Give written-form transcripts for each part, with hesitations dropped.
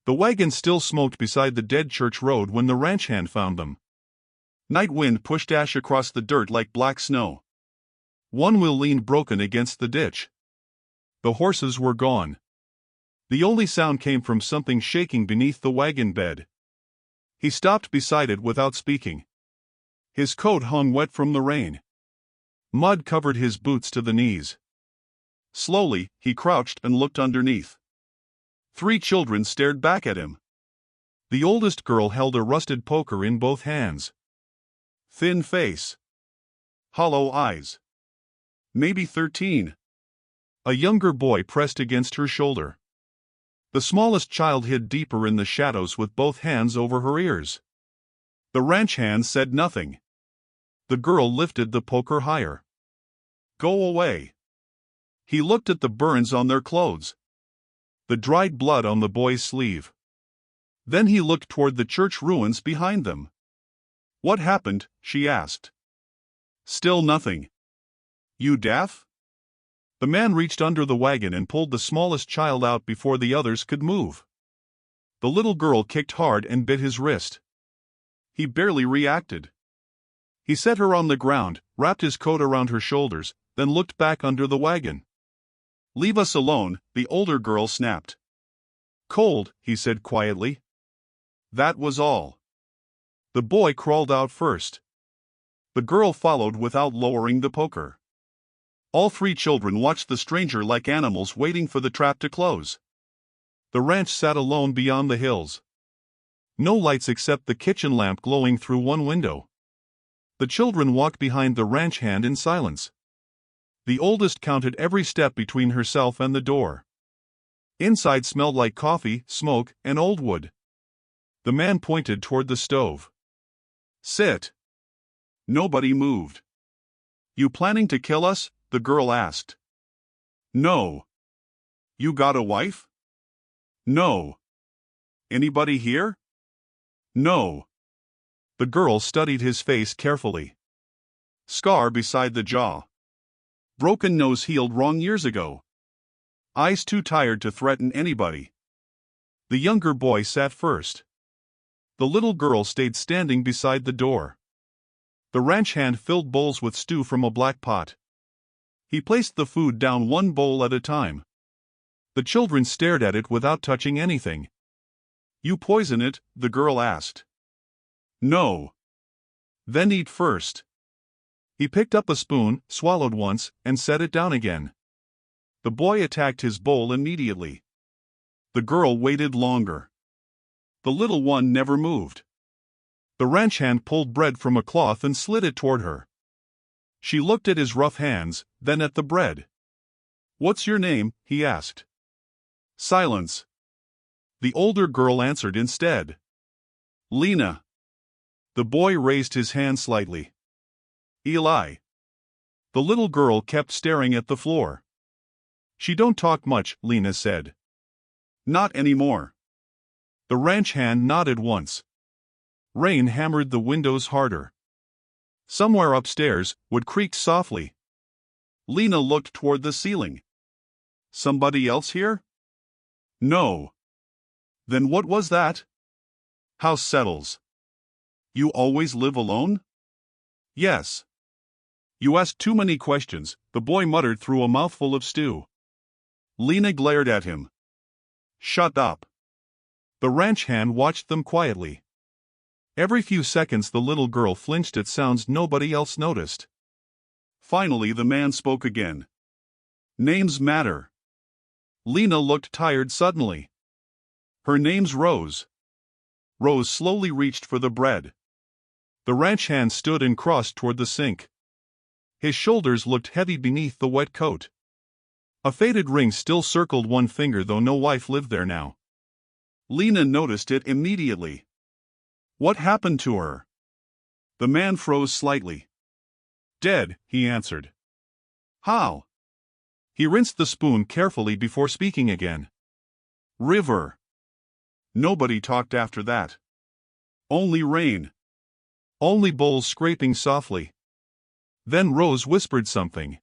The wagon still smoked beside the dead church road when the ranch hand found them. Night wind pushed ash across the dirt like black snow. One wheel leaned broken against the ditch. The horses were gone. The only sound came from something shaking beneath the wagon bed. He stopped beside it without speaking. His coat hung wet from the rain. Mud covered his boots to the knees. Slowly, he crouched and looked underneath. 3 children stared back at him. The oldest girl held a rusted poker in both hands. Thin face. Hollow eyes. Maybe 13. A younger boy pressed against her shoulder. The smallest child hid deeper in the shadows with both hands over her ears. The ranch hand said nothing. The girl lifted the poker higher. Go away. He looked at the burns on their clothes. The dried blood on the boy's sleeve. Then he looked toward the church ruins behind them. What happened? She asked. Still nothing. You deaf? The man reached under the wagon and pulled the smallest child out before the others could move. The little girl kicked hard and bit his wrist. He barely reacted. He set her on the ground, wrapped his coat around her shoulders, then looked back under the wagon. Leave us alone, the older girl snapped. Cold, he said quietly. That was all. The boy crawled out first. The girl followed without lowering the poker. All 3 children watched the stranger like animals waiting for the trap to close. The ranch sat alone beyond the hills. No lights except the kitchen lamp glowing through one window. The children walked behind the ranch hand in silence. The oldest counted every step between herself and the door. Inside smelled like coffee, smoke, and old wood. The man pointed toward the stove. Sit. Nobody moved. You planning to kill us? The girl asked. No. You got a wife? No. Anybody here? No. The girl studied his face carefully. Scar beside the jaw. Broken nose healed wrong years ago. Eyes too tired to threaten anybody. The younger boy sat first. The little girl stayed standing beside the door. The ranch hand filled bowls with stew from a black pot. He placed the food down one bowl at a time. The children stared at it without touching anything. You poison it? The girl asked. No. Then eat first. He picked up a spoon, swallowed once, and set it down again. The boy attacked his bowl immediately. The girl waited longer. The little one never moved. The ranch hand pulled bread from a cloth and slid it toward her. She looked at his rough hands, then at the bread. What's your name? He asked. Silence. The older girl answered instead. Lena. The boy raised his hand slightly. Eli. The little girl kept staring at the floor. She don't talk much, Lena said. Not anymore. The ranch hand nodded once. Rain hammered the windows harder. Somewhere upstairs, wood creaked softly. Lena looked toward the ceiling. Somebody else here? No. Then what was that? House settles. You always live alone? Yes. You ask too many questions, the boy muttered through a mouthful of stew. Lena glared at him. Shut up. The ranch hand watched them quietly. Every few seconds the little girl flinched at sounds nobody else noticed. Finally the man spoke again. Names matter. Lena looked tired suddenly. Her name's Rose. Rose slowly reached for the bread. The ranch hand stood and crossed toward the sink. His shoulders looked heavy beneath the wet coat. A faded ring still circled one finger, though no wife lived there now. Lena noticed it immediately. What happened to her? The man froze slightly. Dead, he answered. How? He rinsed the spoon carefully before speaking again. River. Nobody talked after that. Only rain. Only bowls scraping softly. Then Rose whispered something.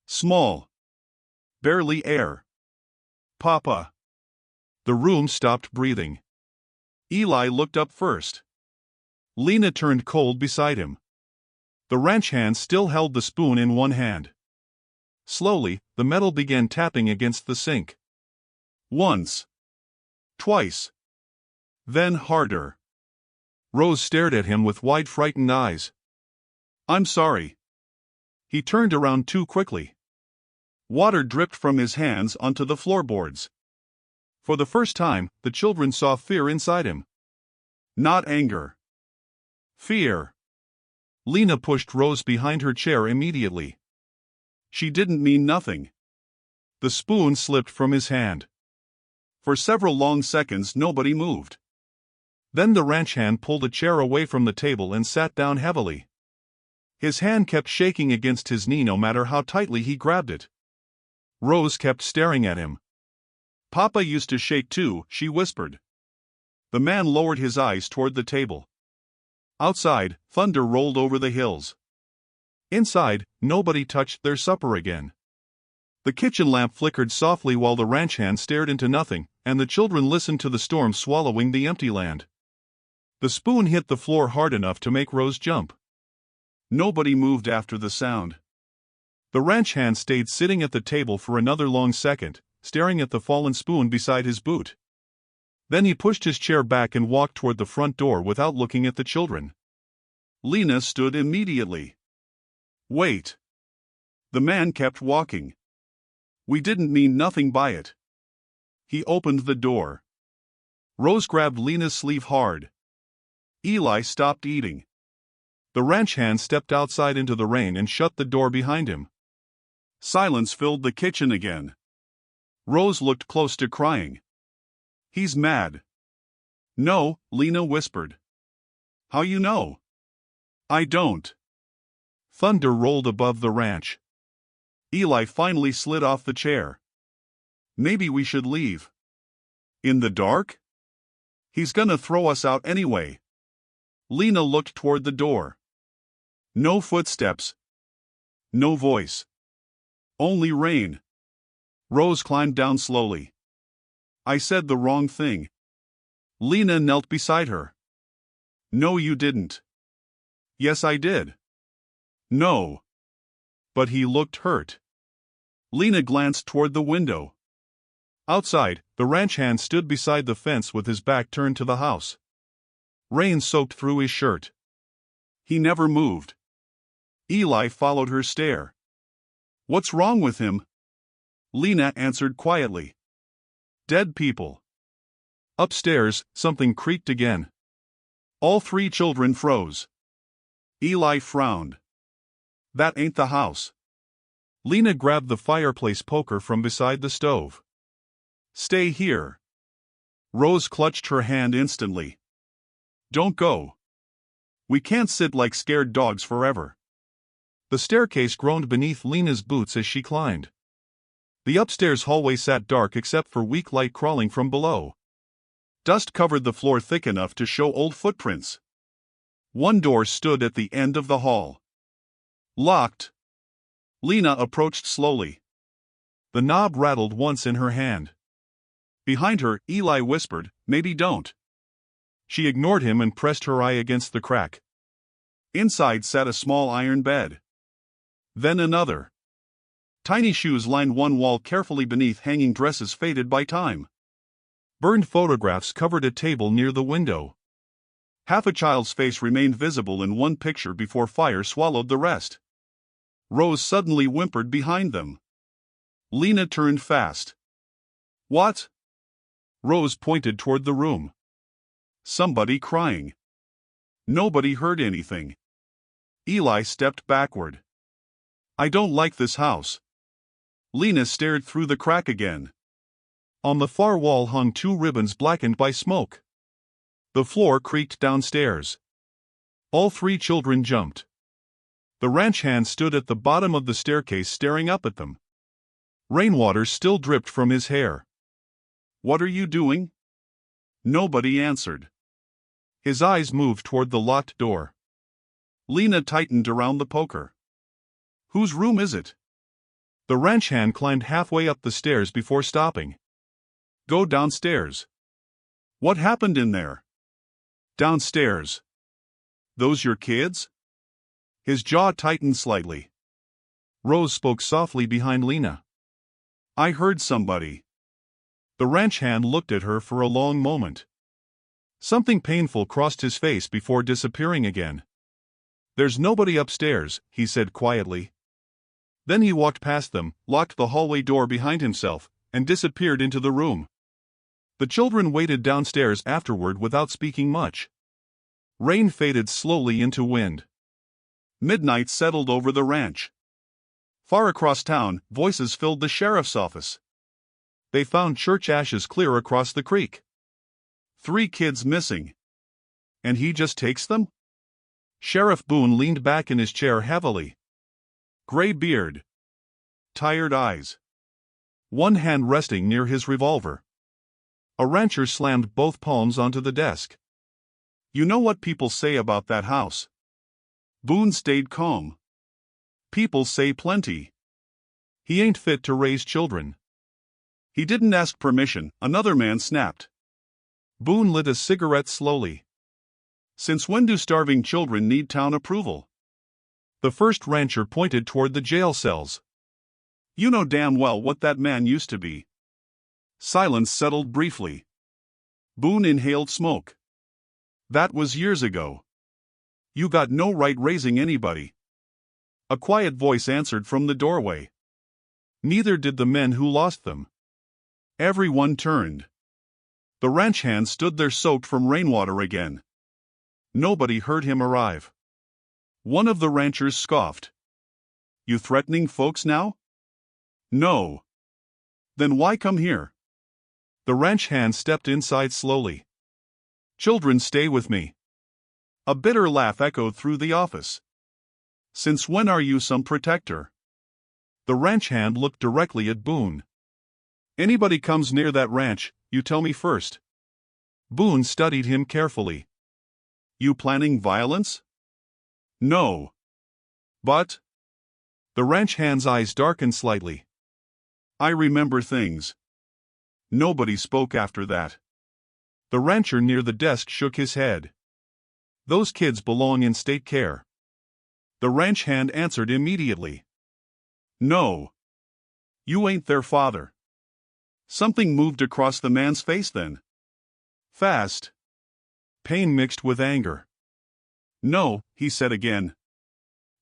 Small. Barely air. Papa. The room stopped breathing. Eli looked up first. Lena turned cold beside him. The ranch hand still held the spoon in one hand. Slowly, the metal began tapping against the sink. Once. Twice. Then harder. Rose stared at him with wide, frightened eyes. "I'm sorry." He turned around too quickly. Water dripped from his hands onto the floorboards. For the first time, the children saw fear inside him. Not anger. Fear. Lena pushed Rose behind her chair immediately. She didn't mean nothing. The spoon slipped from his hand. For several long seconds nobody moved. Then the ranch hand pulled a chair away from the table and sat down heavily. His hand kept shaking against his knee no matter how tightly he grabbed it. Rose kept staring at him. "Papa used to shake too," she whispered. The man lowered his eyes toward the table. Outside, thunder rolled over the hills. Inside, nobody touched their supper again. The kitchen lamp flickered softly while the ranch hand stared into nothing, and the children listened to the storm swallowing the empty land. The spoon hit the floor hard enough to make Rose jump. Nobody moved after the sound. The ranch hand stayed sitting at the table for another long second, staring at the fallen spoon beside his boot. Then he pushed his chair back and walked toward the front door without looking at the children. Lena stood immediately. "Wait." The man kept walking. "We didn't mean nothing by it." He opened the door. Rose grabbed Lena's sleeve hard. Eli stopped eating. The ranch hand stepped outside into the rain and shut the door behind him. Silence filled the kitchen again. Rose looked close to crying. "He's mad." "No," Lena whispered. "How you know?" "I don't." Thunder rolled above the ranch. Eli finally slid off the chair. "Maybe we should leave." "In the dark?" "He's gonna throw us out anyway." Lena looked toward the door. No footsteps. No voice. Only rain. Rose climbed down slowly. "I said the wrong thing." Lena knelt beside her. "No, you didn't." "Yes, I did." "No." But he looked hurt. Lena glanced toward the window. Outside, the ranch hand stood beside the fence with his back turned to the house. Rain soaked through his shirt. He never moved. Eli followed her stare. "What's wrong with him?" Lena answered quietly. "Dead people." Upstairs, something creaked again. All three children froze. Eli frowned. "That ain't the house." Lena grabbed the fireplace poker from beside the stove. "Stay here." Rose clutched her hand instantly. "Don't go. We can't sit like scared dogs forever." The staircase groaned beneath Lena's boots as she climbed. The upstairs hallway sat dark except for weak light crawling from below. Dust covered the floor thick enough to show old footprints. One door stood at the end of the hall. Locked. Lena approached slowly. The knob rattled once in her hand. Behind her, Eli whispered, "Maybe don't." She ignored him and pressed her eye against the crack. Inside sat a small iron bed. Then another. Tiny shoes lined one wall carefully beneath hanging dresses faded by time. Burned photographs covered a table near the window. Half a child's face remained visible in one picture before fire swallowed the rest. Rose suddenly whimpered behind them. Lena turned fast. "What?" Rose pointed toward the room. "Somebody crying." Nobody heard anything. Eli stepped backward. "I don't like this house." Lena stared through the crack again. On the far wall hung two ribbons blackened by smoke. The floor creaked downstairs. All three children jumped. The ranch hand stood at the bottom of the staircase staring up at them. Rainwater still dripped from his hair. "What are you doing?" Nobody answered. His eyes moved toward the locked door. Lena tightened around the poker. "Whose room is it?" The ranch hand climbed halfway up the stairs before stopping. Go downstairs. What happened in there? Downstairs. Those your kids? His jaw tightened slightly. Rose spoke softly behind Lena. I heard somebody. The ranch hand looked at her for a long moment. Something painful crossed his face before disappearing again. There's nobody upstairs, he said quietly. Then he walked past them, locked the hallway door behind himself, and disappeared into the room. The children waited downstairs afterward without speaking much. Rain faded slowly into wind. Midnight settled over the ranch. Far across town, voices filled the sheriff's office. They found church ashes clear across the creek. 3 kids missing. And he just takes them? Sheriff Boone leaned back in his chair heavily. Gray beard. Tired eyes. One hand resting near his revolver. A rancher slammed both palms onto the desk. You know what people say about that house? Boone stayed calm. People say plenty. He ain't fit to raise children. He didn't ask permission, another man snapped. Boone lit a cigarette slowly. Since when do starving children need town approval? The first rancher pointed toward the jail cells. You know damn well what that man used to be. Silence settled briefly. Boone inhaled smoke. That was years ago. You got no right raising anybody. A quiet voice answered from the doorway. Neither did the men who lost them. Everyone turned. The ranch hand stood there soaked from rainwater again. Nobody heard him arrive. One of the ranchers scoffed. You threatening folks now? No. Then why come here? The ranch hand stepped inside slowly. Children stay with me. A bitter laugh echoed through the office. Since when are you some protector? The ranch hand looked directly at Boone. Anybody comes near that ranch, you tell me first. Boone studied him carefully. You planning violence? No. But? The ranch hand's eyes darkened slightly. I remember things. Nobody spoke after that. The rancher near the desk shook his head. Those kids belong in state care. The ranch hand answered immediately. No. You ain't their father. Something moved across the man's face then. Fast. Pain mixed with anger. No, he said again.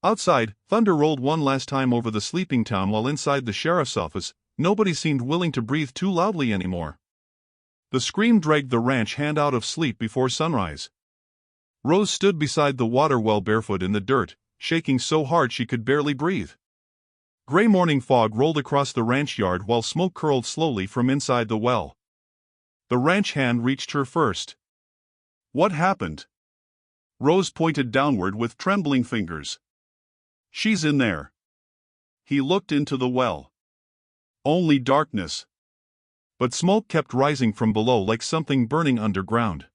Outside, thunder rolled one last time over the sleeping town while inside the sheriff's office, nobody seemed willing to breathe too loudly anymore. The scream dragged the ranch hand out of sleep before sunrise. Rose stood beside the water well barefoot in the dirt, shaking so hard she could barely breathe. Gray morning fog rolled across the ranch yard while smoke curled slowly from inside the well. The ranch hand reached her first. What happened? Rose pointed downward with trembling fingers. She's in there. He looked into the well. Only darkness. But smoke kept rising from below like something burning underground.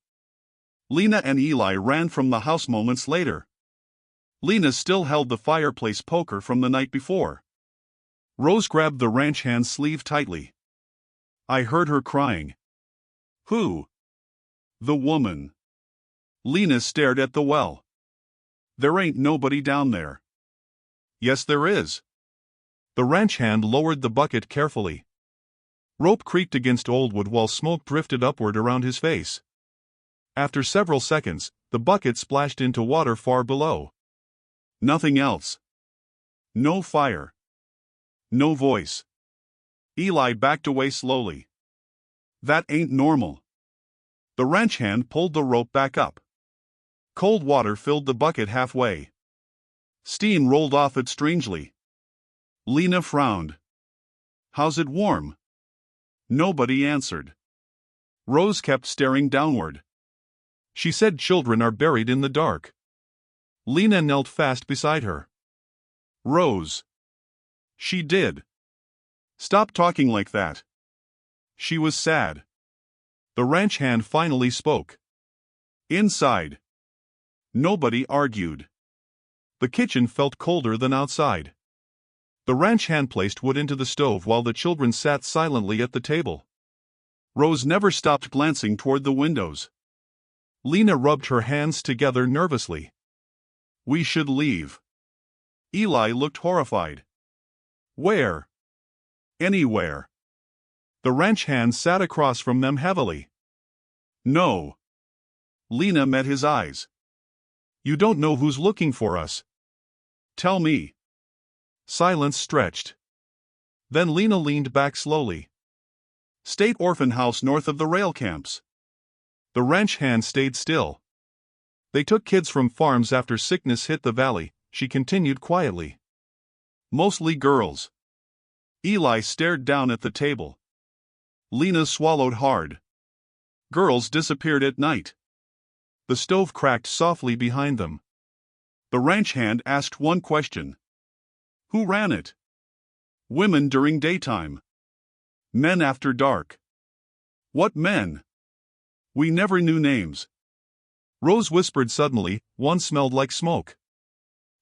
Lena and Eli ran from the house moments later. Lena still held the fireplace poker from the night before. Rose grabbed the ranch hand's sleeve tightly. I heard her crying. Who? The woman. Lena stared at the well. There ain't nobody down there. Yes, there is. The ranch hand lowered the bucket carefully. Rope creaked against old wood while smoke drifted upward around his face. After several seconds, the bucket splashed into water far below. Nothing else. No fire. No voice. Eli backed away slowly. That ain't normal. The ranch hand pulled the rope back up. Cold water filled the bucket halfway. Steam rolled off it strangely. Lena frowned. How's it warm? Nobody answered. Rose kept staring downward. She said children are buried in the dark. Lena knelt fast beside her. Rose. She did. Stop talking like that. She was sad. The ranch hand finally spoke. Inside. Nobody argued. The kitchen felt colder than outside. The ranch hand placed wood into the stove while the children sat silently at the table. Rose never stopped glancing toward the windows. Lena rubbed her hands together nervously. We should leave. Eli looked horrified. Where? Anywhere. The ranch hand sat across from them heavily. No. Lena met his eyes. You don't know who's looking for us. Tell me. Silence stretched. Then Lena leaned back slowly. State orphan house north of the rail camps. The ranch hand stayed still. They took kids from farms after sickness hit the valley, she continued quietly. Mostly girls. Eli stared down at the table. Lena swallowed hard. Girls disappeared at night. The stove cracked softly behind them. The ranch hand asked one question. Who ran it? Women during daytime. Men after dark. What men? We never knew names. Rose whispered suddenly, one smelled like smoke.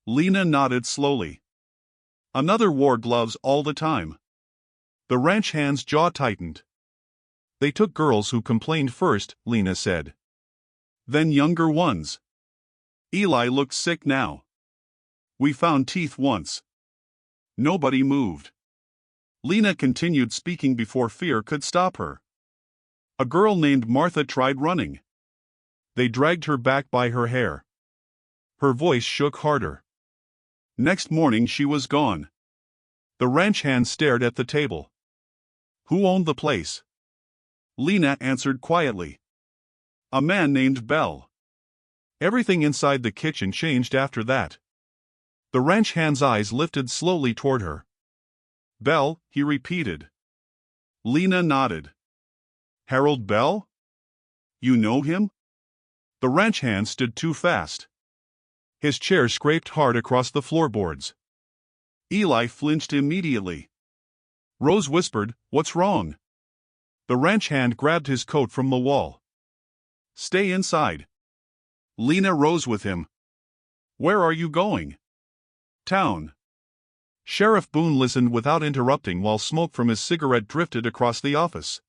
Lena nodded slowly. Another wore gloves all the time. The ranch hand's jaw tightened. They took girls who complained first, Lena said. Then younger ones. Eli looked sick now. We found teeth once. Nobody moved. Lena continued speaking before fear could stop her. A girl named Martha tried running. They dragged her back by her hair. Her voice shook harder. Next morning she was gone. The ranch hand stared at the table. Who owned the place? Lena answered quietly. A man named Bell. Everything inside the kitchen changed after that. The ranch hand's eyes lifted slowly toward her. Bell, he repeated. Lena nodded. Harold Bell? You know him? The ranch hand stood too fast. His chair scraped hard across the floorboards. Eli flinched immediately. Rose whispered, What's wrong? The ranch hand grabbed his coat from the wall. Stay inside. Lena rose with him. Where are you going? Town. Sheriff Boone listened without interrupting while smoke from his cigarette drifted across the office.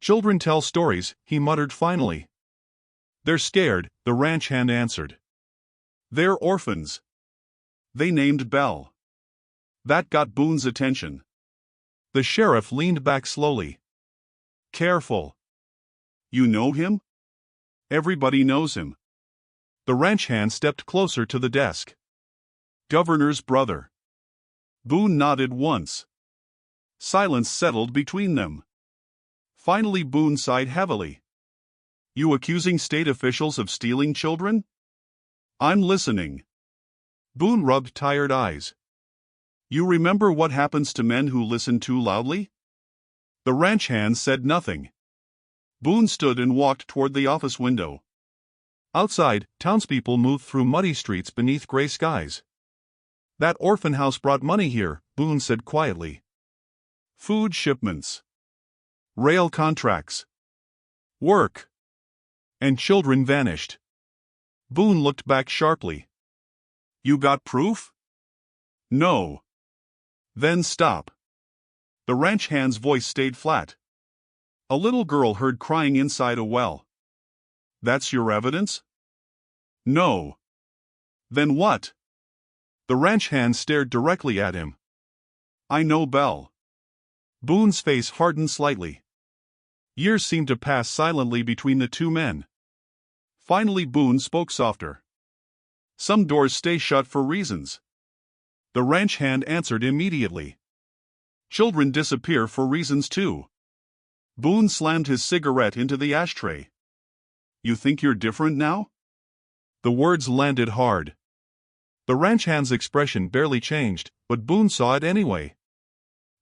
Children tell stories, he muttered finally. They're scared, the ranch hand answered. They're orphans. They named Bell. That got Boone's attention. The sheriff leaned back slowly. Careful. You know him? Everybody knows him. The ranch hand stepped closer to the desk. Governor's brother. Boone nodded once. Silence settled between them. Finally Boone sighed heavily. You accusing state officials of stealing children? I'm listening. Boone rubbed tired eyes. You remember what happens to men who listen too loudly? The ranch hand said nothing. Boone stood and walked toward the office window. Outside, townspeople moved through muddy streets beneath gray skies. That orphan house brought money here, Boone said quietly. Food shipments. Rail contracts. Work. And children vanished. Boone looked back sharply. You got proof? No. Then stop. The ranch hand's voice stayed flat. A little girl heard crying inside a well. That's your evidence? No. Then what? The ranch hand stared directly at him. I know Bell. Boone's face hardened slightly. Years seemed to pass silently between the two men. Finally Boone spoke softer. Some doors stay shut for reasons. The ranch hand answered immediately. Children disappear for reasons too. Boone slammed his cigarette into the ashtray. You think you're different now? The words landed hard. The ranch hand's expression barely changed, but Boone saw it anyway.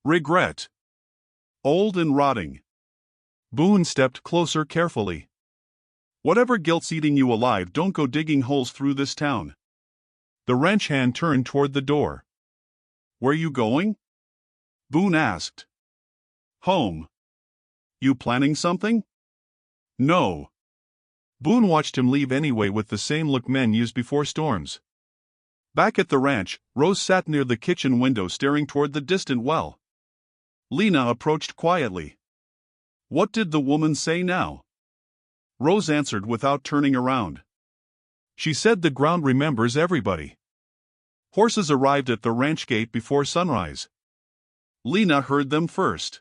Regret. Old and rotting. Boone stepped closer carefully. Whatever guilt's eating you alive, don't go digging holes through this town. The ranch hand turned toward the door. Where you going? Boone asked. Home. You planning something? No. Boone watched him leave anyway with the same look men use before storms. Back at the ranch, Rose sat near the kitchen window staring toward the distant well. Lena approached quietly. What did the woman say now? Rose answered without turning around. She said the ground remembers everybody. Horses arrived at the ranch gate before sunrise. Lena heard them first.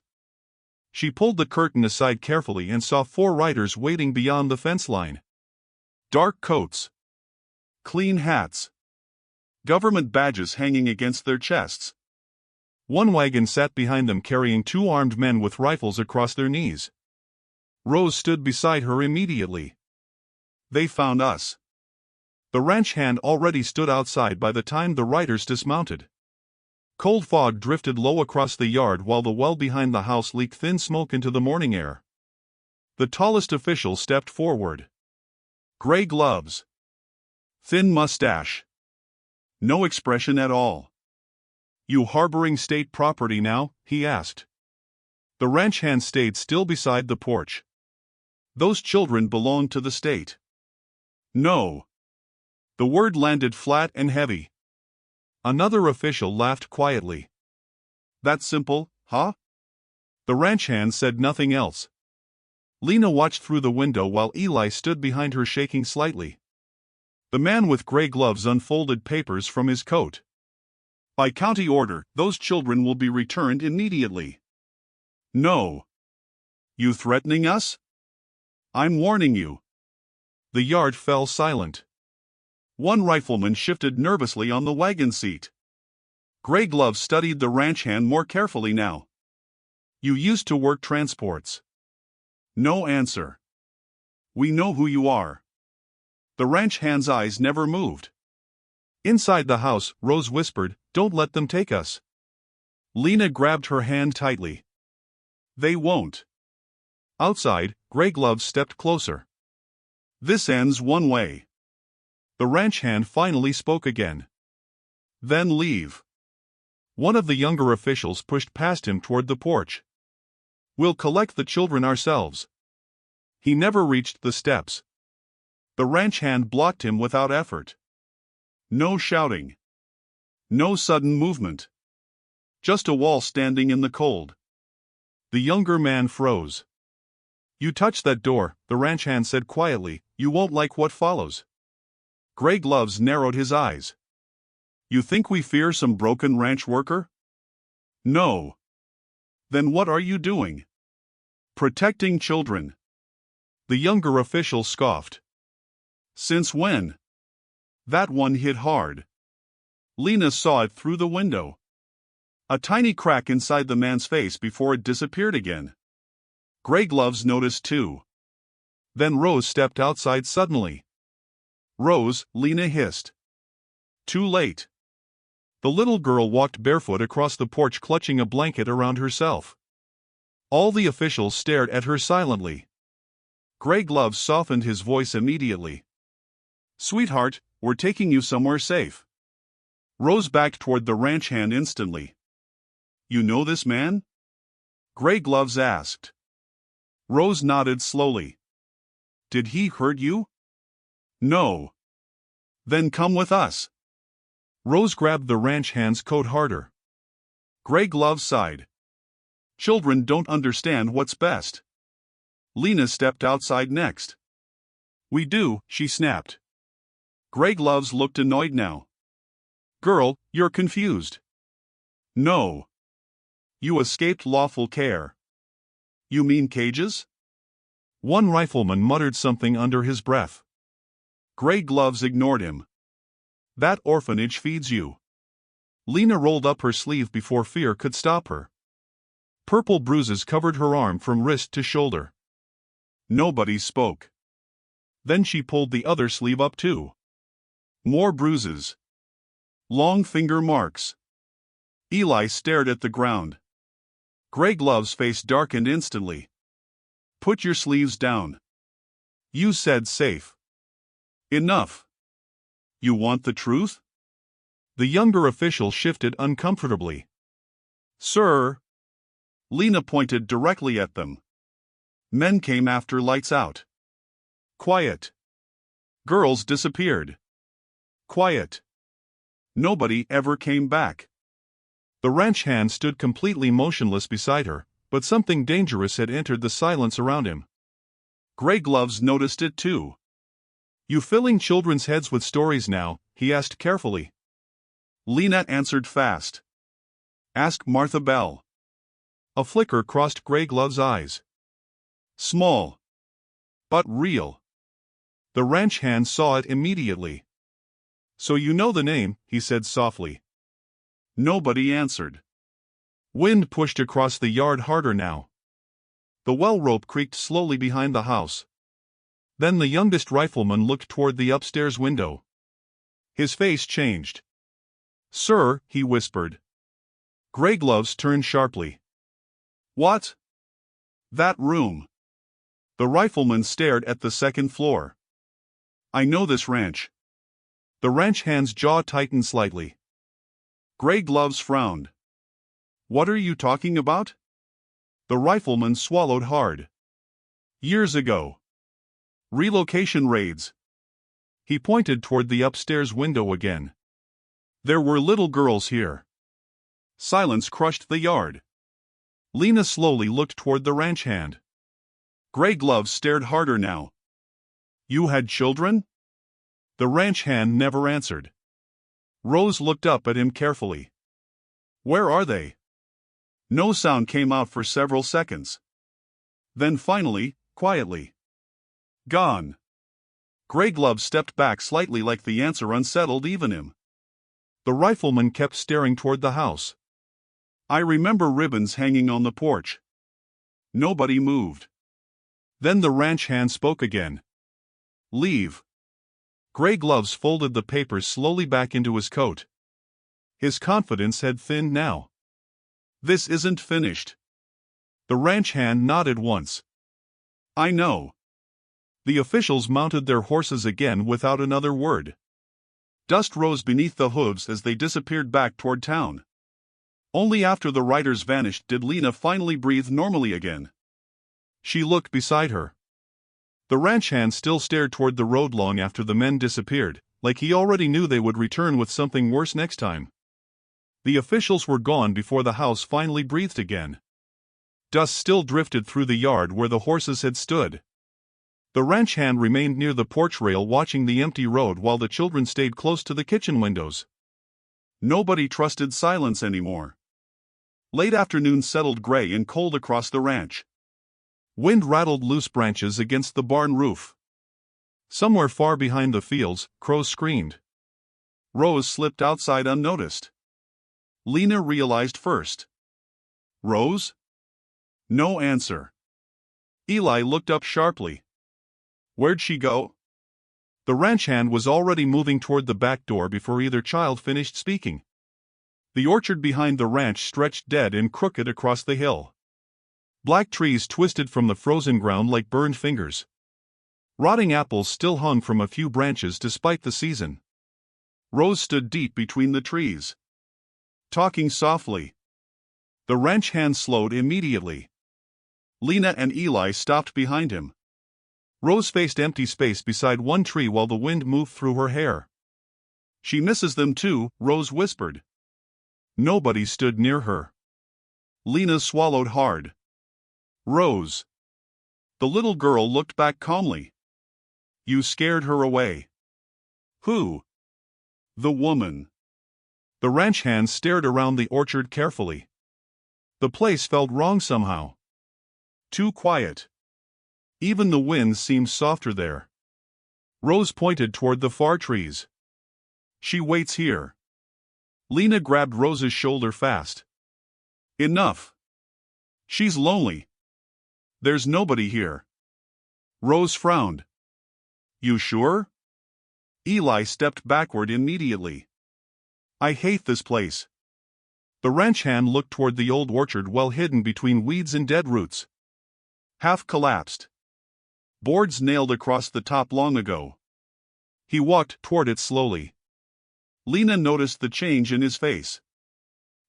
She pulled the curtain aside carefully and saw 4 riders waiting beyond the fence line. Dark coats. Clean hats. Government badges hanging against their chests. One wagon sat behind them carrying 2 armed men with rifles across their knees. Rose stood beside her immediately. They found us. The ranch hand already stood outside by the time the riders dismounted. Cold fog drifted low across the yard while the well behind the house leaked thin smoke into the morning air. The tallest official stepped forward. Gray gloves. Thin mustache. No expression at all. You harboring state property now? He asked. The ranch hand stayed still beside the porch. Those children belong to the state. No. The word landed flat and heavy. Another official laughed quietly. That simple, huh? The ranch hand said nothing else. Lena watched through the window while Eli stood behind her shaking slightly. The man with gray gloves unfolded papers from his coat. By county order, those children will be returned immediately. No. You threatening us? I'm warning you. The yard fell silent. One rifleman shifted nervously on the wagon seat. Gray gloves studied the ranch hand more carefully now. You used to work transports. No answer. We know who you are. The ranch hand's eyes never moved. Inside the house, Rose whispered, "Don't let them take us." Lena grabbed her hand tightly. They won't. Outside, Gray gloves stepped closer. This ends one way. The ranch hand finally spoke again. Then leave. One of the younger officials pushed past him toward the porch. We'll collect the children ourselves. He never reached the steps. The ranch hand blocked him without effort. No shouting. No sudden movement. Just a wall standing in the cold. The younger man froze. You touch that door, the ranch hand said quietly, you won't like what follows. Gray gloves narrowed his eyes. You think we fear some broken ranch worker? No. Then what are you doing? Protecting children. The younger official scoffed. Since when? That one hit hard. Lena saw it through the window. A tiny crack inside the man's face before it disappeared again. Gray gloves noticed too. Then Rose stepped outside suddenly. Rose, Lena hissed. Too late. The little girl walked barefoot across the porch clutching a blanket around herself. All the officials stared at her silently. Gray gloves softened his voice immediately. Sweetheart, we're taking you somewhere safe. Rose backed toward the ranch hand instantly. You know this man? Gray gloves asked. Rose nodded slowly. Did he hurt you? No. Then come with us. Rose grabbed the ranch hand's coat harder. Gray gloves sighed. Children don't understand what's best. Lena stepped outside next. We do, she snapped. Gray gloves looked annoyed now. Girl, you're confused. No. You escaped lawful care. You mean cages? One rifleman muttered something under his breath. Gray gloves ignored him. That orphanage feeds you. Lena rolled up her sleeve before fear could stop her. Purple bruises covered her arm from wrist to shoulder. Nobody spoke. Then she pulled the other sleeve up too. More bruises. Long finger marks. Eli stared at the ground. Gray gloves' face darkened instantly. Put your sleeves down. You said safe. Enough. You want the truth? The younger official shifted uncomfortably. Sir. Lena pointed directly at them. Men came after lights out. Quiet. Girls disappeared. Quiet. Nobody ever came back. The ranch hand stood completely motionless beside her, but something dangerous had entered the silence around him. Gray Gloves noticed it too. "You filling children's heads with stories now?" he asked carefully. Lena answered fast. "Ask Martha Bell." A flicker crossed Gray Gloves' eyes. Small. But real. The ranch hand saw it immediately. "So you know the name," he said softly. Nobody answered. Wind pushed across the yard harder now. The well rope creaked slowly behind the house. Then the youngest rifleman looked toward the upstairs window. His face changed. "Sir," he whispered. Gray Gloves turned sharply. "What?" "That room." The rifleman stared at the second floor. "I know this ranch." The ranch hand's jaw tightened slightly. Gray Gloves frowned. "What are you talking about?" The rifleman swallowed hard. "Years ago. Relocation raids." He pointed toward the upstairs window again. "There were little girls here." Silence crushed the yard. Lena slowly looked toward the ranch hand. Gray Gloves stared harder now. "You had children?" The ranch hand never answered. Rose looked up at him carefully. "Where are they?" No sound came out for several seconds. Then finally, quietly, "Gone." Gray Gloves stepped back slightly like the answer unsettled even him. The rifleman kept staring toward the house. "I remember ribbons hanging on the porch." Nobody moved. Then the ranch hand spoke again. "Leave." Gray Gloves folded the papers slowly back into his coat. His confidence had thinned now. "This isn't finished." The ranch hand nodded once. "I know." The officials mounted their horses again without another word. Dust rose beneath the hooves as they disappeared back toward town. Only after the riders vanished did Lena finally breathe normally again. She looked beside her. The ranch hand still stared toward the road long after the men disappeared, like he already knew they would return with something worse next time. The officials were gone before the house finally breathed again. Dust still drifted through the yard where the horses had stood. The ranch hand remained near the porch rail watching the empty road while the children stayed close to the kitchen windows. Nobody trusted silence anymore. Late afternoon settled gray and cold across the ranch. Wind rattled loose branches against the barn roof. Somewhere far behind the fields, crows screamed. Rose slipped outside unnoticed. Lena realized first. "Rose?" No answer. Eli looked up sharply. "Where'd she go?" The ranch hand was already moving toward the back door before either child finished speaking. The orchard behind the ranch stretched dead and crooked across the hill. Black trees twisted from the frozen ground like burned fingers. Rotting apples still hung from a few branches despite the season. Rose stood deep between the trees, talking softly. The ranch hand slowed immediately. Lena and Eli stopped behind him. Rose faced empty space beside one tree while the wind moved through her hair. "She misses them too," Rose whispered. Nobody stood near her. Lena swallowed hard. "Rose." The little girl looked back calmly. "You scared her away." "Who?" "The woman." The ranch hand stared around the orchard carefully. The place felt wrong somehow. Too quiet. Even the wind seemed softer there. Rose pointed toward the far trees. "She waits here." Lena grabbed Rose's shoulder fast. "Enough. She's lonely. There's nobody here." Rose frowned. "You sure?" Eli stepped backward immediately. "I hate this place." The ranch hand looked toward the old orchard well hidden between weeds and dead roots. Half collapsed. Boards nailed across the top long ago. He walked toward it slowly. Lena noticed the change in his face.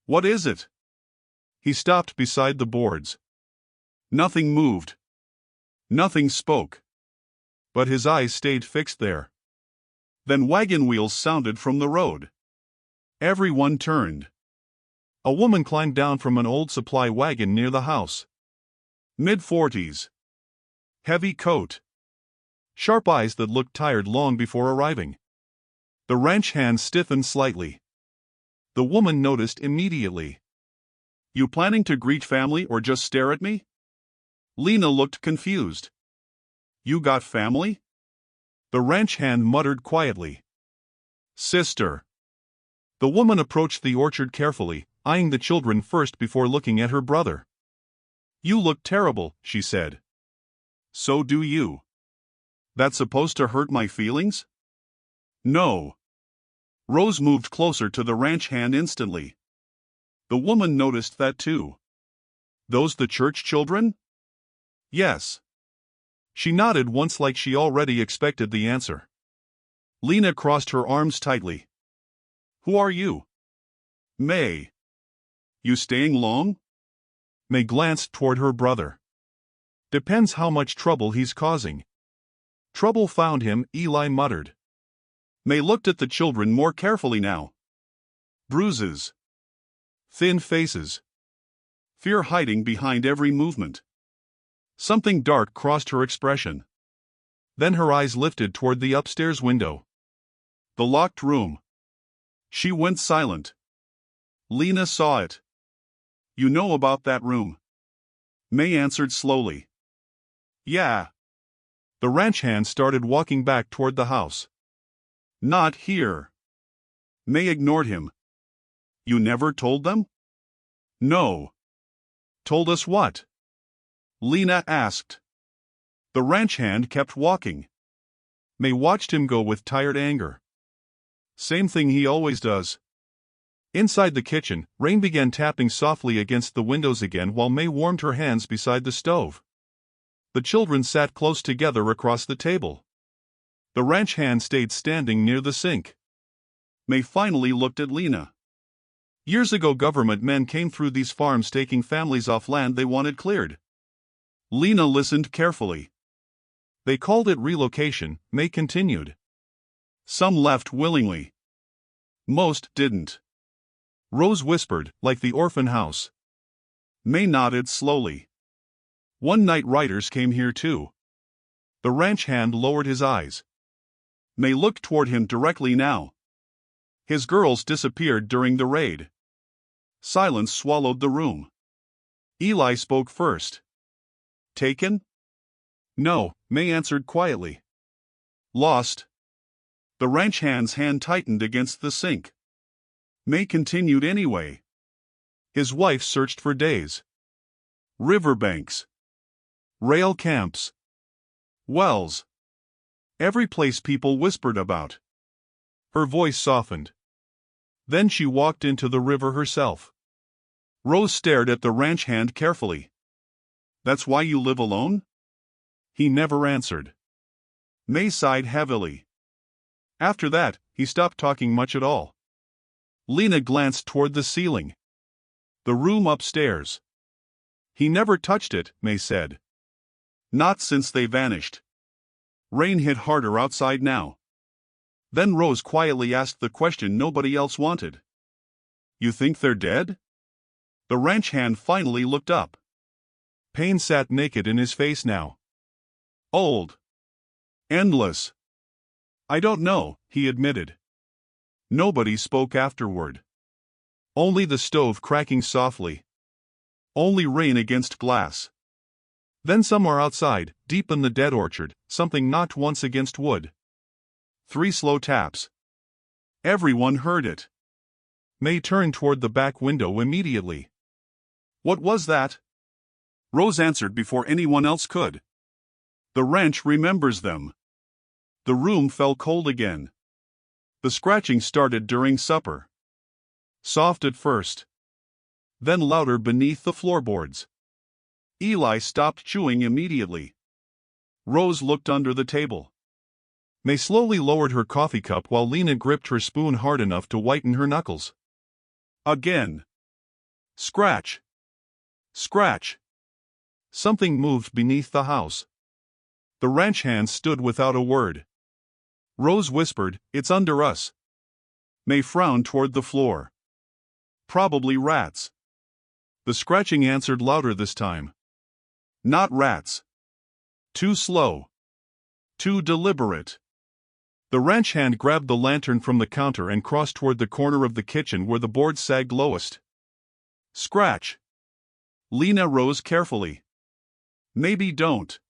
"What is it?" He stopped beside the boards. Nothing moved. Nothing spoke. But his eyes stayed fixed there. Then wagon wheels sounded from the road. Everyone turned. A woman climbed down from an old supply wagon near the house. Mid-40s. Heavy coat. Sharp eyes that looked tired long before arriving. The ranch hand stiffened slightly. The woman noticed immediately. You planning to greet family or just stare at me? Lena looked confused. You got family? The ranch hand muttered quietly. Sister. The woman approached the orchard carefully, eyeing the children first before looking at her brother. You look terrible, she said. So do you. That's supposed to hurt my feelings? No. Rose moved closer to the ranch hand instantly. The woman noticed that too. Those the church children? Yes. She nodded once like she already expected the answer. Lena crossed her arms tightly. Who are you? May. You staying long? May glanced toward her brother. Depends how much trouble he's causing. Trouble found him, Eli muttered. May looked at the children more carefully now. Bruises. Thin faces. Fear hiding behind every movement. Something dark crossed her expression. Then her eyes lifted toward the upstairs window. The locked room. She went silent. Lena saw it. You know about that room? May answered slowly. Yeah. The ranch hand started walking back toward the house. Not here. May ignored him. You never told them? No. Told us what? Lena asked. The ranch hand kept walking. May watched him go with tired anger. Same thing he always does. Inside the kitchen, rain began tapping softly against the windows again while May warmed her hands beside the stove. The children sat close together across the table. The ranch hand stayed standing near the sink. May finally looked at Lena. Years ago government men came through these farms taking families off land they wanted cleared. Lena listened carefully. They called it relocation, May continued. Some left willingly. Most didn't. Rose whispered, like the orphan house. May nodded slowly. One night riders came here too. The ranch hand lowered his eyes. May looked toward him directly now. His girls disappeared during the raid. Silence swallowed the room. Eli spoke first. Taken? No, May answered quietly. Lost. The ranch hand's hand tightened against the sink. May continued anyway. His wife searched for days. Riverbanks. Rail camps. Wells. Every place people whispered about. Her voice softened. Then she walked into the river herself. Rose stared at the ranch hand carefully. That's why you live alone? He never answered. May sighed heavily. After that, he stopped talking much at all. Lena glanced toward the ceiling. The room upstairs. He never touched it, May said. Not since they vanished. Rain hit harder outside now. Then Rose quietly asked the question nobody else wanted. You think they're dead? The ranch hand finally looked up. Pain sat naked in his face now. Old. Endless. I don't know, he admitted. Nobody spoke afterward. Only the stove cracking softly. Only rain against glass. Then somewhere outside, deep in the dead orchard, something knocked once against wood. 3 slow taps. Everyone heard it. May turned toward the back window immediately. What was that? Rose answered before anyone else could. The ranch remembers them. The room fell cold again. The scratching started during supper. Soft at first. Then louder beneath the floorboards. Eli stopped chewing immediately. Rose looked under the table. May slowly lowered her coffee cup while Lena gripped her spoon hard enough to whiten her knuckles. Again. Scratch. Scratch. Something moved beneath the house. The ranch hand stood without a word. Rose whispered, "It's under us." May frowned toward the floor. Probably rats. The scratching answered louder this time. Not rats. Too slow. Too deliberate. The ranch hand grabbed the lantern from the counter and crossed toward the corner of the kitchen where the boards sagged lowest. Scratch. Lena rose carefully. Maybe don't.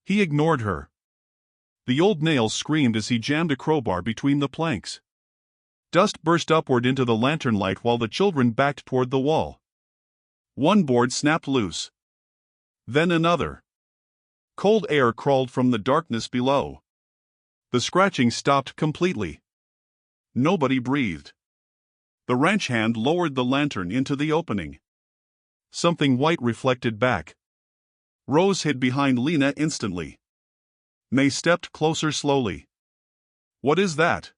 He ignored her. The old nail screamed as he jammed a crowbar between the planks. Dust burst upward into the lantern light while the children backed toward the wall. One board snapped loose. Then another. Cold air crawled from the darkness below. The scratching stopped completely. Nobody breathed. The ranch hand lowered the lantern into the opening. Something white reflected back. Rose hid behind Lena instantly. May stepped closer slowly. What is that?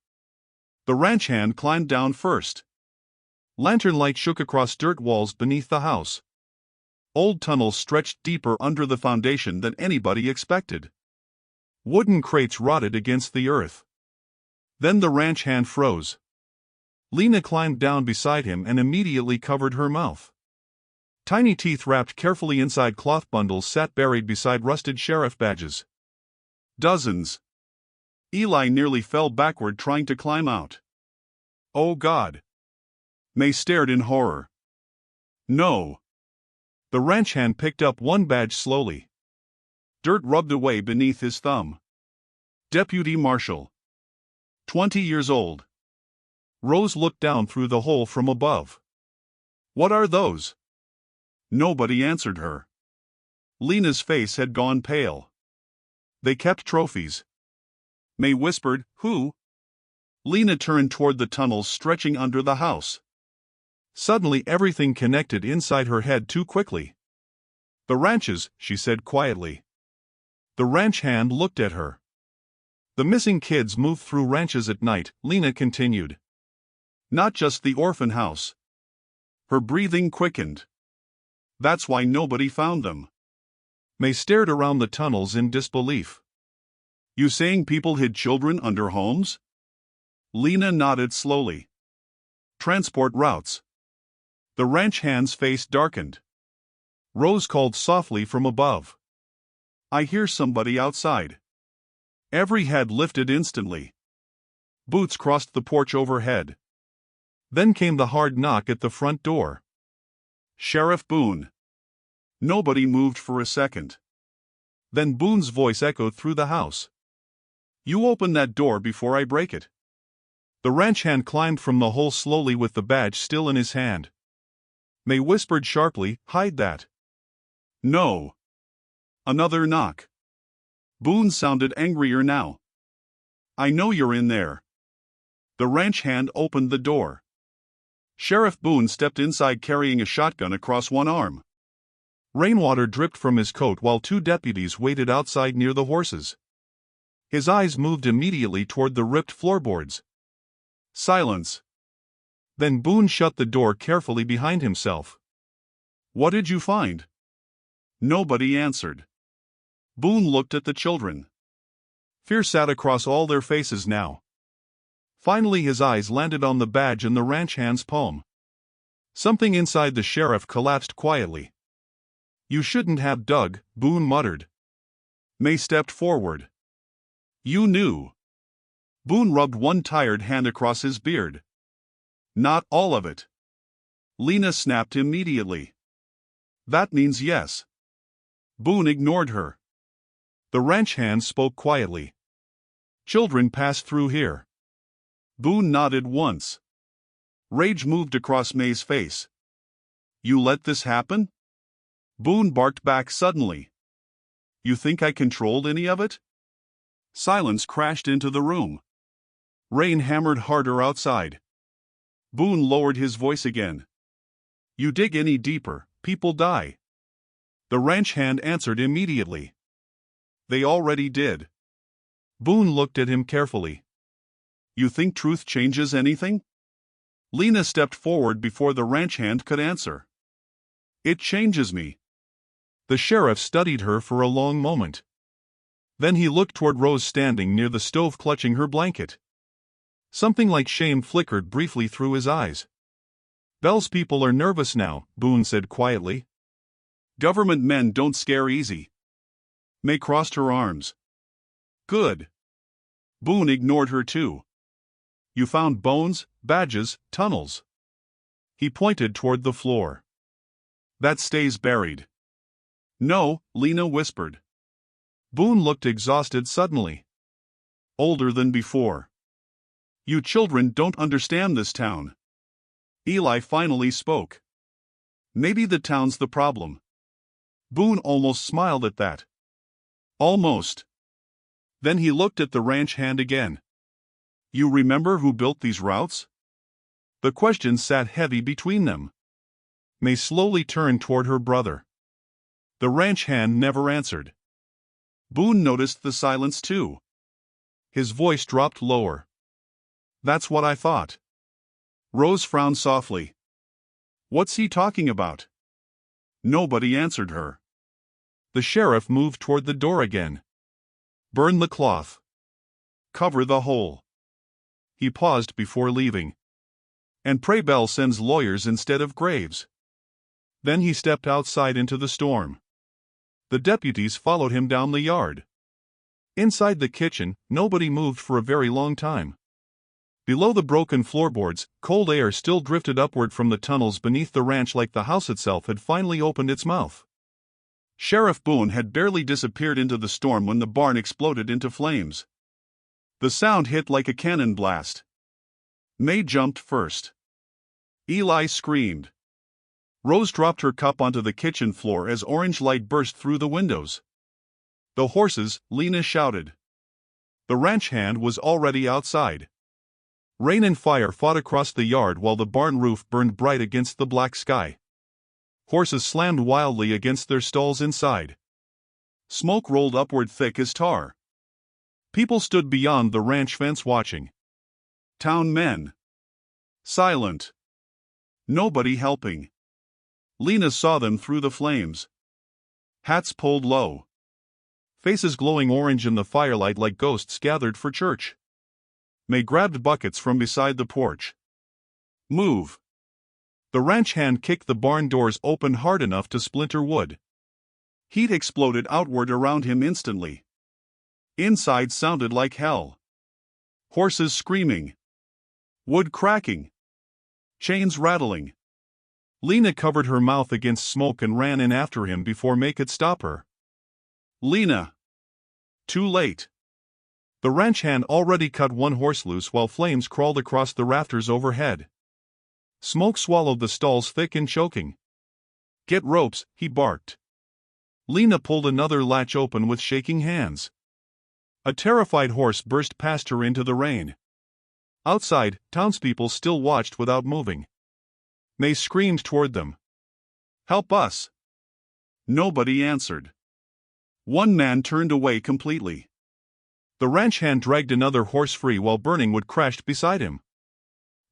The ranch hand climbed down first. Lantern light shook across dirt walls beneath the house. Old tunnels stretched deeper under the foundation than anybody expected. Wooden crates rotted against the earth. Then the ranch hand froze. Lena climbed down beside him and immediately covered her mouth. Tiny teeth wrapped carefully inside cloth bundles sat buried beside rusted sheriff badges. Dozens. Eli nearly fell backward trying to climb out. Oh God. May stared in horror. No. The ranch hand picked up one badge slowly. Dirt rubbed away beneath his thumb. Deputy Marshal. 20 years old. Rose looked down through the hole from above. What are those? Nobody answered her. Lena's face had gone pale. They kept trophies. May whispered, Who? Lena turned toward the tunnels stretching under the house. Suddenly everything connected inside her head too quickly. The ranches, she said quietly. The ranch hand looked at her. The missing kids moved through ranches at night, Lena continued. Not just the orphan house. Her breathing quickened. That's why nobody found them. May stared around the tunnels in disbelief. You saying people hid children under homes? Lena nodded slowly. Transport routes. The ranch hand's face darkened. Rose called softly from above. I hear somebody outside. Every head lifted instantly. Boots crossed the porch overhead. Then came the hard knock at the front door. Sheriff Boone. Nobody moved for a second. Then Boone's voice echoed through the house. You open that door before I break it. The ranch hand climbed from the hole slowly with the badge still in his hand. May whispered sharply, Hide that. No. Another knock. Boone sounded angrier now. I know you're in there. The ranch hand opened the door. Sheriff Boone stepped inside carrying a shotgun across one arm. Rainwater dripped from his coat while two deputies waited outside near the horses. His eyes moved immediately toward the ripped floorboards. Silence. Then Boone shut the door carefully behind himself. What did you find? Nobody answered. Boone looked at the children. Fear sat across all their faces now. Finally his eyes landed on the badge in the ranch hand's palm. Something inside the sheriff collapsed quietly. You shouldn't have dug, Boone muttered. May stepped forward. You knew. Boone rubbed one tired hand across his beard. Not all of it. Lena snapped immediately. That means yes. Boone ignored her. The ranch hand spoke quietly. Children pass through here. Boone nodded once. Rage moved across May's face. You let this happen? Boone barked back suddenly. You think I controlled any of it? Silence crashed into the room. Rain hammered harder outside. Boone lowered his voice again. You dig any deeper, people die. The ranch hand answered immediately. They already did. Boone looked at him carefully. You think truth changes anything? Lena stepped forward before the ranch hand could answer. It changes me. The sheriff studied her for a long moment. Then he looked toward Rose standing near the stove clutching her blanket. Something like shame flickered briefly through his eyes. Bell's people are nervous now, Boone said quietly. Government men don't scare easy. May crossed her arms. Good. Boone ignored her too. You found bones, badges, tunnels. He pointed toward the floor. That stays buried. No, Lena whispered. Boone looked exhausted suddenly. Older than before. You children don't understand this town. Eli finally spoke. Maybe the town's the problem. Boone almost smiled at that. Almost. Then he looked at the ranch hand again. You remember who built these routes? The question sat heavy between them. May slowly turned toward her brother. The ranch hand never answered. Boone noticed the silence too. His voice dropped lower. That's what I thought. Rose frowned softly. What's he talking about? Nobody answered her. The sheriff moved toward the door again. Burn the cloth. Cover the hole. He paused before leaving. And pray Bell sends lawyers instead of graves. Then he stepped outside into the storm. The deputies followed him down the yard. Inside the kitchen, nobody moved for a very long time. Below the broken floorboards, cold air still drifted upward from the tunnels beneath the ranch like the house itself had finally opened its mouth. Sheriff Boone had barely disappeared into the storm when the barn exploded into flames. The sound hit like a cannon blast. May jumped first. Eli screamed. Rose dropped her cup onto the kitchen floor as orange light burst through the windows. The horses, Lena shouted. The ranch hand was already outside. Rain and fire fought across the yard while the barn roof burned bright against the black sky. Horses slammed wildly against their stalls inside. Smoke rolled upward thick as tar. People stood beyond the ranch fence watching. Town men. Silent. Nobody helping. Lena saw them through the flames. Hats pulled low. Faces glowing orange in the firelight like ghosts gathered for church. May grabbed buckets from beside the porch. Move. The ranch hand kicked the barn doors open hard enough to splinter wood. Heat exploded outward around him instantly. Inside sounded like hell. Horses screaming. Wood cracking. Chains rattling. Lena covered her mouth against smoke and ran in after him before May could stop her. Lena. Too late. The ranch hand already cut one horse loose while flames crawled across the rafters overhead. Smoke swallowed the stalls thick and choking. Get ropes, he barked. Lena pulled another latch open with shaking hands. A terrified horse burst past her into the rain. Outside, townspeople still watched without moving. May screamed toward them. Help us! Nobody answered. One man turned away completely. The ranch hand dragged another horse free while burning wood crashed beside him.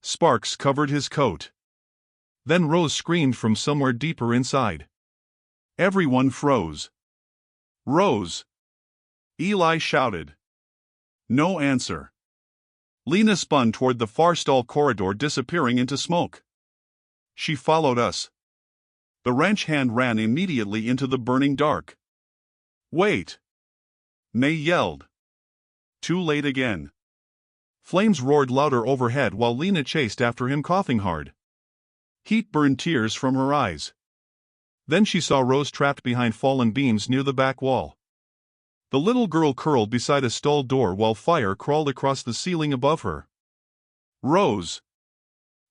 Sparks covered his coat. Then Rose screamed from somewhere deeper inside. Everyone froze. Rose! Eli shouted. No answer. Lena spun toward the far stall corridor, disappearing into smoke. She followed us. The ranch hand ran immediately into the burning dark. Wait! May yelled. Too late again. Flames roared louder overhead while Lena chased after him, coughing hard. Heat burned tears from her eyes. Then she saw Rose trapped behind fallen beams near the back wall. The little girl curled beside a stall door while fire crawled across the ceiling above her. Rose!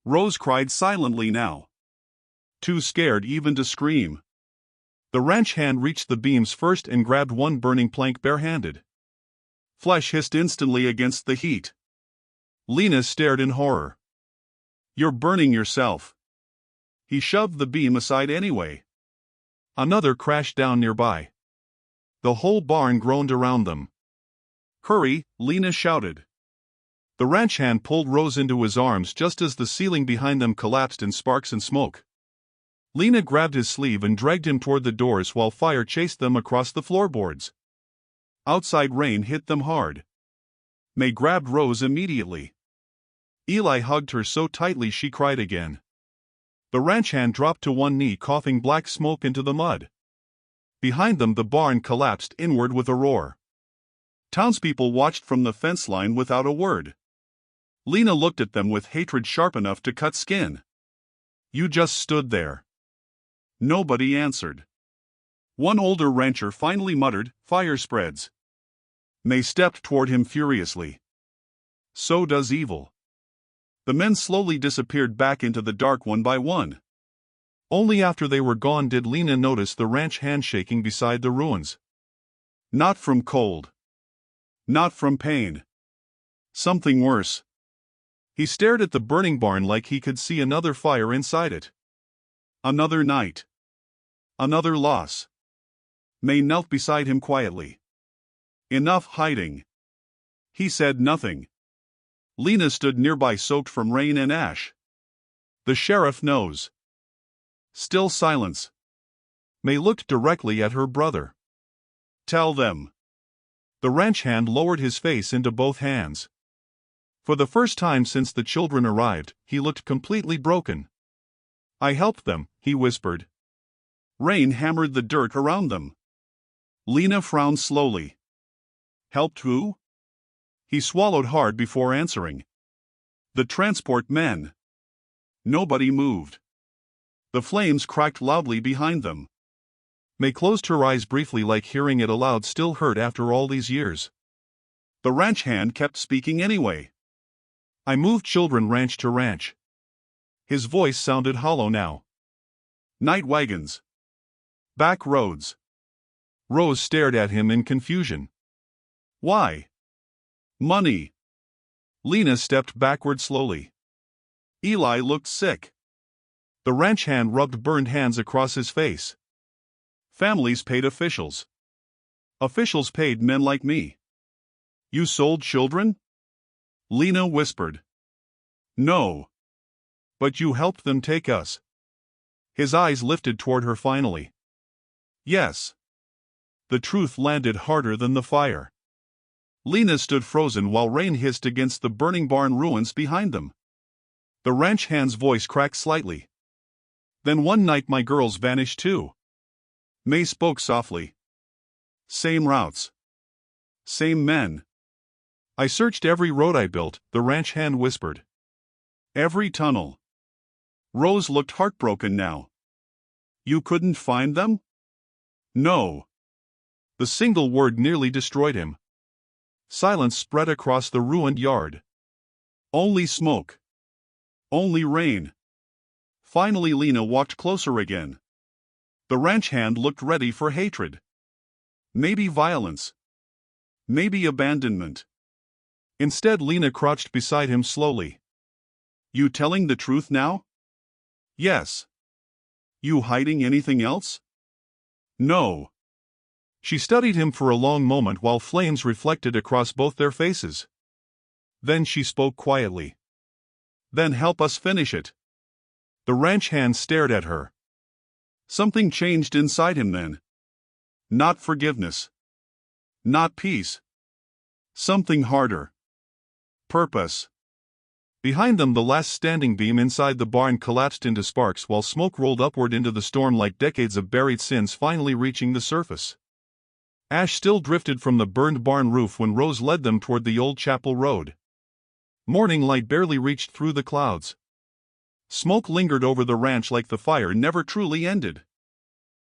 Rose cried silently now. Too scared even to scream. The ranch hand reached the beams first and grabbed one burning plank barehanded. Flesh hissed instantly against the heat. Lena stared in horror. You're burning yourself. He shoved the beam aside anyway. Another crashed down nearby. The whole barn groaned around them. Hurry, Lena shouted. The ranch hand pulled Rose into his arms just as the ceiling behind them collapsed in sparks and smoke. Lena grabbed his sleeve and dragged him toward the doors while fire chased them across the floorboards. Outside rain hit them hard. May grabbed Rose immediately. Eli hugged her so tightly she cried again. The ranch hand dropped to one knee, coughing black smoke into the mud. Behind them the barn collapsed inward with a roar. Townspeople watched from the fence line without a word. Lena looked at them with hatred sharp enough to cut skin. "You just stood there." Nobody answered. One older rancher finally muttered, "Fire spreads." May stepped toward him furiously. "So does evil." The men slowly disappeared back into the dark one by one. Only after they were gone did Lena notice the ranch hand shaking beside the ruins. Not from cold. Not from pain. Something worse. He stared at the burning barn like he could see another fire inside it. Another night. Another loss. May knelt beside him quietly. "Enough hiding." He said nothing. Lena stood nearby soaked from rain and ash. "The sheriff knows." Still silence. May looked directly at her brother. "Tell them." The ranch hand lowered his face into both hands. For the first time since the children arrived, he looked completely broken. "I helped them," he whispered. Rain hammered the dirt around them. Lena frowned slowly. "Helped who?" He swallowed hard before answering. "The transport men." Nobody moved. The flames cracked loudly behind them. May closed her eyes briefly, like hearing it aloud still hurt after all these years. The ranch hand kept speaking anyway. "I moved children ranch to ranch." His voice sounded hollow now. "Night wagons. Back roads." Rose stared at him in confusion. "Why?" "Money." Lena stepped backward slowly. Eli looked sick. The ranch hand rubbed burned hands across his face. "Families paid officials. Officials paid men like me." "You sold children?" Lena whispered. "No. But you helped them take us." His eyes lifted toward her finally. "Yes." The truth landed harder than the fire. Lena stood frozen while rain hissed against the burning barn ruins behind them. The ranch hand's voice cracked slightly. "Then one night my girls vanished too." May spoke softly. "Same routes. Same men." "I searched every road I built," the ranch hand whispered. "Every tunnel." Rose looked heartbroken now. "You couldn't find them?" "No." The single word nearly destroyed him. Silence spread across the ruined yard. Only smoke. Only rain. Finally Lena walked closer again. The ranch hand looked ready for hatred. Maybe violence. Maybe abandonment. Instead Lena crouched beside him slowly. "You telling the truth now?" "Yes." "You hiding anything else?" "No." She studied him for a long moment while flames reflected across both their faces. Then she spoke quietly. "Then help us finish it." The ranch hand stared at her. Something changed inside him then. Not forgiveness. Not peace. Something harder. Purpose. Behind them the last standing beam inside the barn collapsed into sparks while smoke rolled upward into the storm like decades of buried sins finally reaching the surface. Ash still drifted from the burned barn roof when Rose led them toward the old chapel road. Morning light barely reached through the clouds. Smoke lingered over the ranch like the fire never truly ended.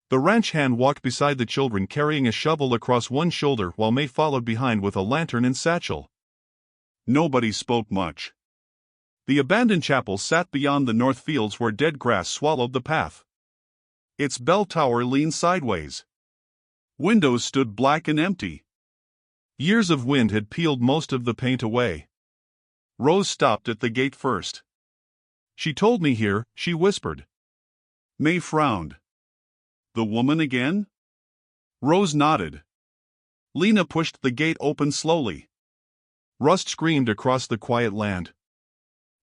The ranch hand walked beside the children carrying a shovel across one shoulder while May followed behind with a lantern and satchel. Nobody spoke much. The abandoned chapel sat beyond the north fields where dead grass swallowed the path. Its bell tower leaned sideways. Windows stood black and empty. Years of wind had peeled most of the paint away. Rose stopped at the gate first. "She told me here," she whispered. May frowned. "The woman again?" Rose nodded. Lena pushed the gate open slowly. Rust screamed across the quiet land.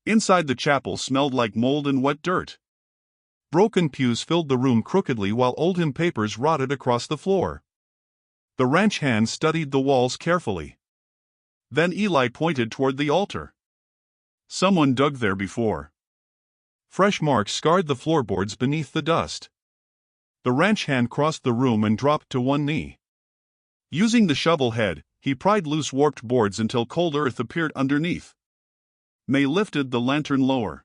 Inside the chapel smelled like mold and wet dirt. Broken pews filled the room crookedly while old hymn papers rotted across the floor. The ranch hand studied the walls carefully. Then Eli pointed toward the altar. Someone dug there before. Fresh marks scarred the floorboards beneath the dust. The ranch hand crossed the room and dropped to one knee. Using the shovel head, he pried loose warped boards until cold earth appeared underneath. May lifted the lantern lower.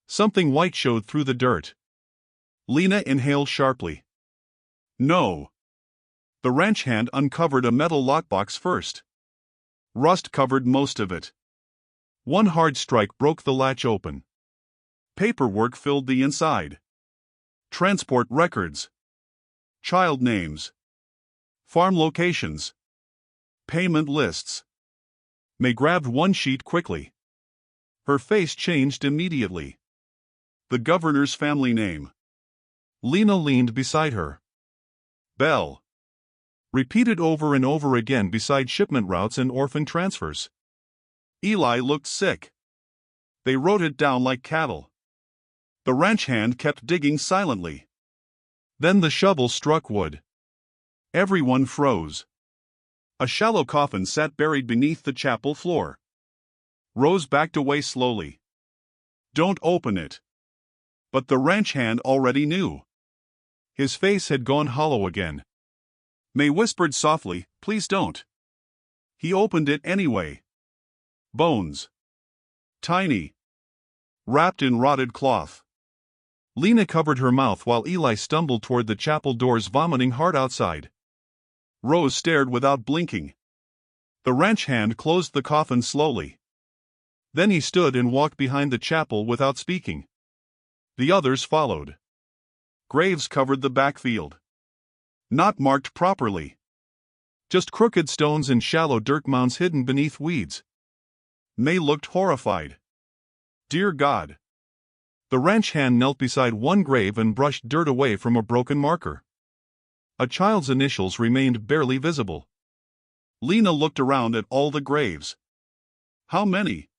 Something white showed through the dirt. Lena inhaled sharply. No. The ranch hand uncovered a metal lockbox first. Rust covered most of it. One hard strike broke the latch open. Paperwork filled the inside. Transport records. Child names. Farm locations. Payment lists. May grabbed one sheet quickly. Her face changed immediately. The governor's family name. Lena leaned beside her. Bell. Repeated over and over again beside shipment routes and orphan transfers. Eli looked sick. They wrote it down like cattle. The ranch hand kept digging silently. Then the shovel struck wood. Everyone froze. A shallow coffin sat buried beneath the chapel floor. Rose backed away slowly. Don't open it. But the ranch hand already knew. His face had gone hollow again. May whispered softly, "Please don't." He opened it anyway. Bones. Tiny. Wrapped in rotted cloth. Lena covered her mouth while Eli stumbled toward the chapel doors, vomiting hard outside. Rose stared without blinking. The ranch hand closed the coffin slowly. Then he stood and walked behind the chapel without speaking. The others followed. Graves covered the backfield. Not marked properly. Just crooked stones and shallow dirt mounds hidden beneath weeds. May looked horrified. Dear God. The ranch hand knelt beside one grave and brushed dirt away from a broken marker. A child's initials remained barely visible. Lena looked around at all the graves. How many?